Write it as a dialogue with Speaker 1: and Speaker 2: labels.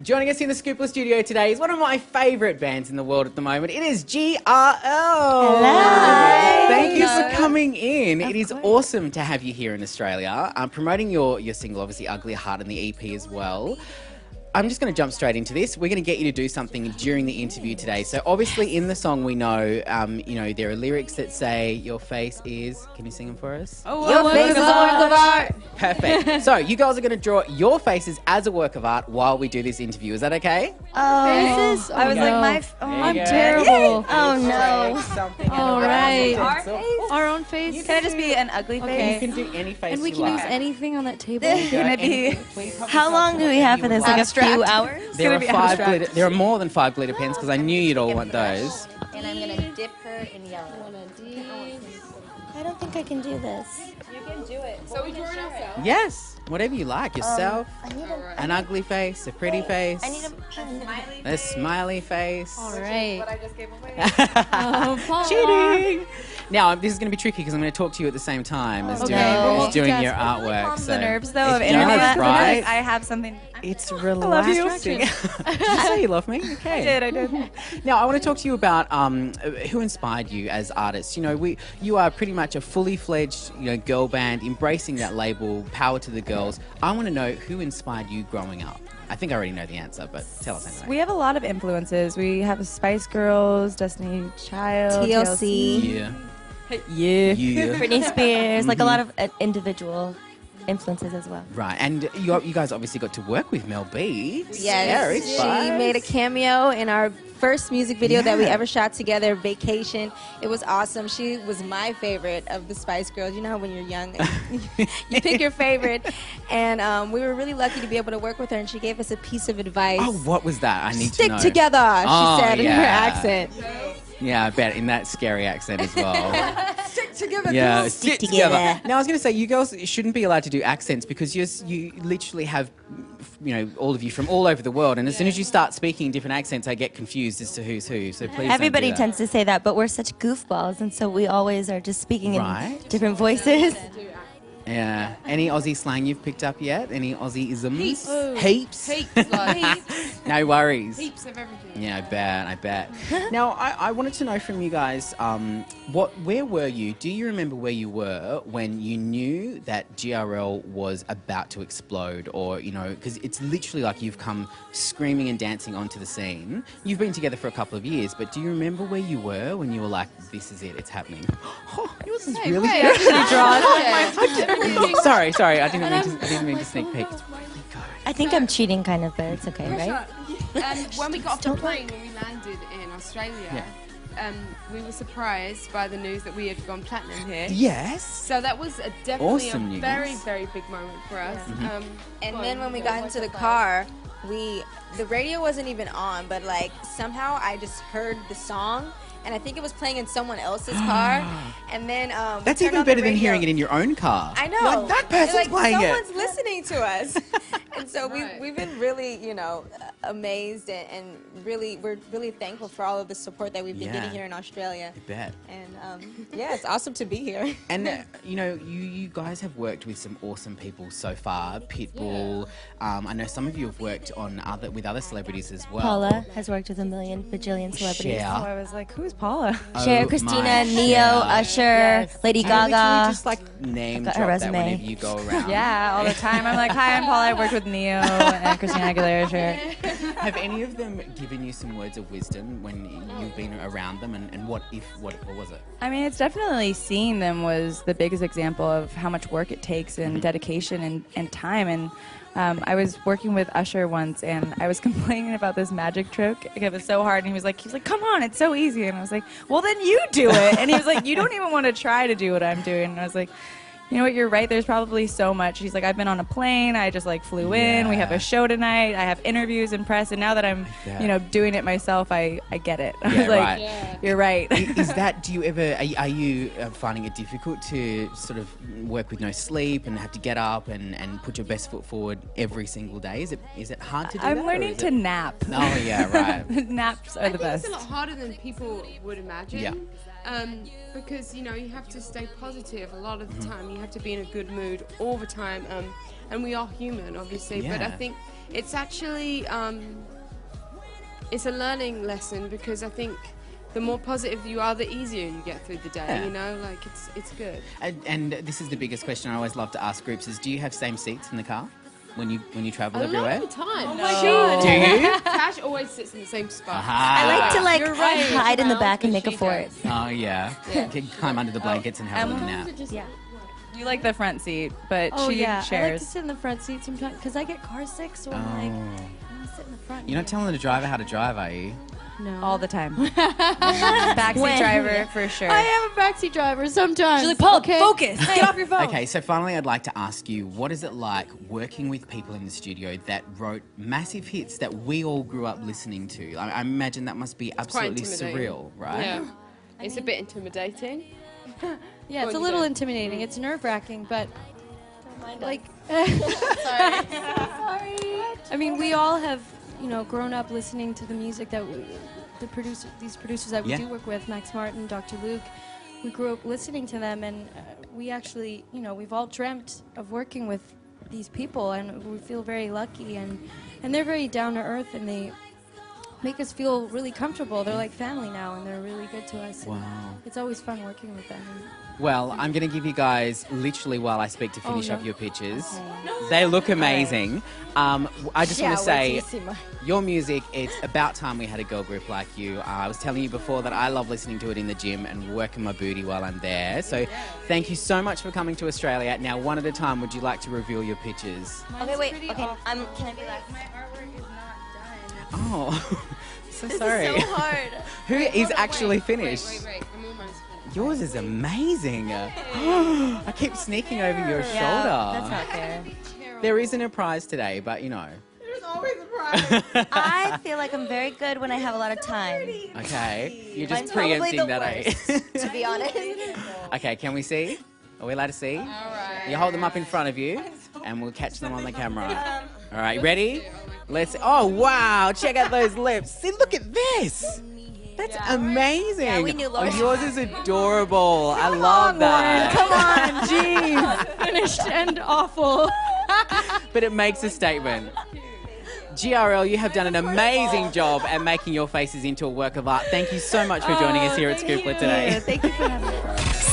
Speaker 1: Joining us in the Scoople studio today is one of my favourite bands in the world at the moment. It is G.R.L.
Speaker 2: Hello.
Speaker 1: Thank you for coming in. It is awesome to have you here in Australia. Promoting your single, obviously Ugly Heart, and the EP as well. I'm just going to jump straight into this. We're going to get you to do something during the interview today. So obviously in the song we know, there are lyrics that say your face is... Can you sing them for us?
Speaker 2: Oh, your face is a work of art.
Speaker 1: Perfect. So you girls are going to draw your faces as a work of art while we do this interview. Is that okay?
Speaker 2: Faces?
Speaker 3: I was like,
Speaker 2: I'm terrible.
Speaker 3: Oh no.
Speaker 1: All
Speaker 2: right.
Speaker 3: Our face?
Speaker 2: Our own face?
Speaker 3: Can I just be an ugly face?
Speaker 1: You can do any face
Speaker 2: And we
Speaker 1: you
Speaker 2: can
Speaker 1: like.
Speaker 2: use anything on that table.
Speaker 3: Can it be?
Speaker 4: How long do we have for this? Like a few hours?
Speaker 1: There are more than 5 glitter pens because I knew you'd all want those.
Speaker 3: And I'm gonna dip her in yellow.
Speaker 4: I don't think I can do this.
Speaker 3: You can do it.
Speaker 5: So we draw it ourselves?
Speaker 1: Yes, whatever you like. Yourself,
Speaker 4: I need
Speaker 1: an ugly face, a pretty face,
Speaker 4: I need a pen.
Speaker 1: a smiley face.
Speaker 2: All right.
Speaker 3: What I just gave away.
Speaker 2: Oh, Paula.
Speaker 1: Cheating! Now, this is going to be tricky because I'm going to talk to you at the same time as
Speaker 2: Okay.
Speaker 1: doing your artwork.
Speaker 3: Calms the nerves though of
Speaker 1: It
Speaker 3: interviews.
Speaker 1: does, right?
Speaker 3: I have something.
Speaker 1: It's
Speaker 3: love you.
Speaker 1: relaxing. Did you say you love me? Okay.
Speaker 3: I did.
Speaker 1: Now, I want to talk to you about who inspired you as artists. You know, you are pretty much a fully fledged, girl band, embracing that label, power to the girls. I want to know who inspired you growing up. I think I already know the answer, but tell us anyway.
Speaker 3: We have a lot of influences. We have Spice Girls, Destiny Child,
Speaker 4: TLC.
Speaker 1: Yeah.
Speaker 3: Yeah.
Speaker 4: Britney Spears, like a lot of individual influences as well.
Speaker 1: Right, and you guys obviously got to work with Mel B.
Speaker 5: Yes,
Speaker 1: Scary
Speaker 5: she made a cameo in our first music video that we
Speaker 1: Yeah.
Speaker 5: ever shot together, Vacation. It was awesome. She was my favorite of the Spice Girls. You know how when you're young, you pick your favorite. And we were really lucky to be able to work with her, and she gave us a piece of advice.
Speaker 1: Oh, what was that? I need
Speaker 5: Stick
Speaker 1: to know.
Speaker 5: together, she
Speaker 1: Oh,
Speaker 5: said in her
Speaker 1: yeah.
Speaker 5: accent.
Speaker 1: Yeah, I bet in that scary accent as well.
Speaker 5: Stick together,
Speaker 1: Yeah,
Speaker 5: girls.
Speaker 1: stick
Speaker 4: together.
Speaker 1: together. Now, I was going to say, you girls shouldn't be allowed to do accents because you literally have, all of you from all over the world. And as soon as you start speaking different accents, I get confused as to who's who. So please
Speaker 4: Everybody
Speaker 1: don't do that.
Speaker 4: tends to say that, but we're such goofballs, and so we always are just speaking
Speaker 1: Right.
Speaker 4: in different voices.
Speaker 1: Yeah. Any Aussie slang you've picked up yet? Any Aussie isms?
Speaker 5: Heaps.
Speaker 1: Heaps?
Speaker 5: Heaps, like,
Speaker 1: No worries.
Speaker 5: heaps of everything.
Speaker 1: Yeah, I bet. Now, I wanted to know from you guys, where were you? Do you remember where you were when you knew that G.R.L was about to explode? Or, because it's literally like you've come screaming and dancing onto the scene. You've been together for a couple of years, but do you remember where you were when you were like, this is it, it's happening? Oh, yours is really good. Sorry, I didn't mean to sneak peek. It's really good.
Speaker 4: I think I'm cheating kind of, but it's okay, right?
Speaker 6: And when we got off the plane, when we landed in Australia, we were surprised by the news that we had gone platinum here.
Speaker 1: Yes.
Speaker 6: So that was definitely
Speaker 1: Awesome
Speaker 6: a
Speaker 1: news.
Speaker 6: very, very big moment for us.
Speaker 5: And then when we got into the car, the radio wasn't even on, but like somehow I just heard the song, and I think it was playing in someone else's car. And then
Speaker 1: That's
Speaker 5: we turned
Speaker 1: even
Speaker 5: on the
Speaker 1: better than
Speaker 5: radio.
Speaker 1: hearing it in your own car.
Speaker 5: I know.
Speaker 1: Like, that person's
Speaker 5: like,
Speaker 1: playing
Speaker 5: someone's
Speaker 1: it.
Speaker 5: listening to us. And so
Speaker 6: Right.
Speaker 5: we've been really, amazed and really, we're really thankful for all of the support that we've been
Speaker 1: Yeah.
Speaker 5: getting here in Australia.
Speaker 1: I bet.
Speaker 5: And yeah, it's awesome to be here.
Speaker 1: And you guys have worked with some awesome people so far. Pitbull. I know some of you have worked on with other celebrities as well.
Speaker 4: Paula has worked with a million bajillion celebrities.
Speaker 1: Cher.
Speaker 3: Oh, I was like, who's Paula?
Speaker 4: Cher,
Speaker 1: Oh,
Speaker 4: Christina,
Speaker 1: my
Speaker 4: Neo,
Speaker 1: Cher.
Speaker 4: Usher, Lady
Speaker 1: Do you literally
Speaker 4: Gaga.
Speaker 1: just like name
Speaker 4: got
Speaker 1: drop
Speaker 4: her
Speaker 1: that
Speaker 4: resume.
Speaker 1: whenever you go around.
Speaker 3: Yeah, all the time. I'm like, hi, I'm Paula. I worked with Neo and Christina Aguilera. Sure.
Speaker 1: Have any of them given you some words of wisdom when you've been around them? And what was it?
Speaker 3: I mean, it's definitely seeing them was the biggest example of how much work it takes and dedication and time. And I was working with Usher once, and I was complaining about this magic trick. Like, it was so hard, and he was like, come on, it's so easy. And I was like, well, then you do it. And he was like, you don't even want to try to do what I'm doing. And I was like, you know what, you're right, there's probably so much. He's like, I've been on a plane, I just like flew in, we have a show tonight, I have interviews and press, and now that I'm, doing it myself, I get it. I was like,
Speaker 1: right.
Speaker 3: you're right.
Speaker 1: Is that, do you ever, are you finding it difficult to sort of work with no sleep and have to get up and put your best foot forward every single day? Is it hard to do that?
Speaker 3: I'm
Speaker 1: or
Speaker 3: learning
Speaker 1: is
Speaker 3: to
Speaker 1: it-
Speaker 3: nap.
Speaker 1: Oh, yeah, right.
Speaker 3: Naps are
Speaker 6: I
Speaker 3: the
Speaker 6: think
Speaker 3: best.
Speaker 6: it's a lot harder than people would imagine.
Speaker 1: Yeah.
Speaker 6: Because you have to stay positive a lot of the time. You have to be in a good mood all the time. And we are human, obviously. But I
Speaker 1: Yeah.
Speaker 6: think it's actually it's a learning lesson, because I think the more positive you are, the easier you get through the day.
Speaker 1: Yeah.
Speaker 6: You know, like it's good.
Speaker 1: And this is the biggest question I always love to ask groups: is do you have same seats in the car when you travel
Speaker 6: A
Speaker 1: everywhere?
Speaker 6: lot of the time.
Speaker 2: Oh my God.
Speaker 1: Do you?
Speaker 6: Tash always sits in the same spot.
Speaker 1: Aha.
Speaker 4: I like to like
Speaker 2: You're right.
Speaker 4: hide in the back and
Speaker 6: But
Speaker 4: make a
Speaker 6: she
Speaker 4: fort.
Speaker 6: does.
Speaker 1: Oh yeah. You can climb under the blankets and have a little nap.
Speaker 5: Yeah.
Speaker 3: You like the front seat, but
Speaker 2: Oh
Speaker 3: she
Speaker 2: yeah, I like to
Speaker 3: shares.
Speaker 2: sit in the front seat sometimes because I get car sick. So I'm like, I want to sit in the front.
Speaker 1: You're not telling the driver how to drive, are you?
Speaker 2: No.
Speaker 3: All the time. Backseat
Speaker 4: When?
Speaker 3: driver for sure.
Speaker 2: I am a backseat driver sometimes.
Speaker 3: Julie, Paul,
Speaker 2: okay?
Speaker 3: focus. Get off your phone.
Speaker 1: Okay, so finally I'd like to ask you, what is it like working with people in the studio that wrote massive hits that we all grew up listening to? I imagine that must be
Speaker 6: quite
Speaker 1: absolutely
Speaker 6: intimidating.
Speaker 1: surreal, right?
Speaker 6: Yeah. It's a bit intimidating.
Speaker 2: Yeah, it's a
Speaker 6: What
Speaker 2: little
Speaker 6: is it?
Speaker 2: intimidating. It's nerve-wracking, but like, I mean, we all have, grown up listening to the music that these producers that we
Speaker 1: Yeah.
Speaker 2: do work with, Max Martin, Dr. Luke. We grew up listening to them, and we actually, we've all dreamt of working with these people, and we feel very lucky, and they're very down to earth, and they make us feel really comfortable. They're like family now, and they're really good to us. and
Speaker 1: Wow.
Speaker 2: It's always fun working with them.
Speaker 1: Well, I'm going to give you guys literally while I speak to finish
Speaker 2: no.
Speaker 1: up your pictures. They look amazing. I just want to say, your music, it's about time we had a girl group like you. I was telling you before that I love listening to it in the gym and working my booty while I'm there. So thank you so much for coming to Australia. Now, one at a time, would you like to reveal your pictures?
Speaker 4: Okay, wait. Okay, can I be last?
Speaker 3: My artwork is not done.
Speaker 1: Oh, so sorry.
Speaker 4: So hard.
Speaker 1: Who is actually finished?
Speaker 6: Wait. I'm almost finished.
Speaker 1: Yours is amazing. I keep sneaking over your shoulder.
Speaker 4: That's not fair.
Speaker 1: There isn't a prize today, but
Speaker 6: There's always a prize.
Speaker 4: I feel like I'm very good when I have a lot of time.
Speaker 1: Okay, you're
Speaker 4: Mine's
Speaker 1: just
Speaker 4: probably
Speaker 1: preempting
Speaker 4: the
Speaker 1: that.
Speaker 4: worst, to be honest.
Speaker 1: Okay, can we see? Are we allowed to see?
Speaker 6: All right.
Speaker 1: You hold them up in front of you, and we'll catch them on the camera. All right, ready? Let's. Oh wow! Check out those lips. See, look at this. That's amazing.
Speaker 4: Yeah, we knew Laura.
Speaker 1: Oh, yours is adorable. I love that.
Speaker 2: Come on, jeez. Finished and awful.
Speaker 1: But it makes a statement. G.R.L, you have done an amazing job at making your faces into a work of art. Thank you so much for joining us here at Scoopla today.
Speaker 4: Thank you for having me.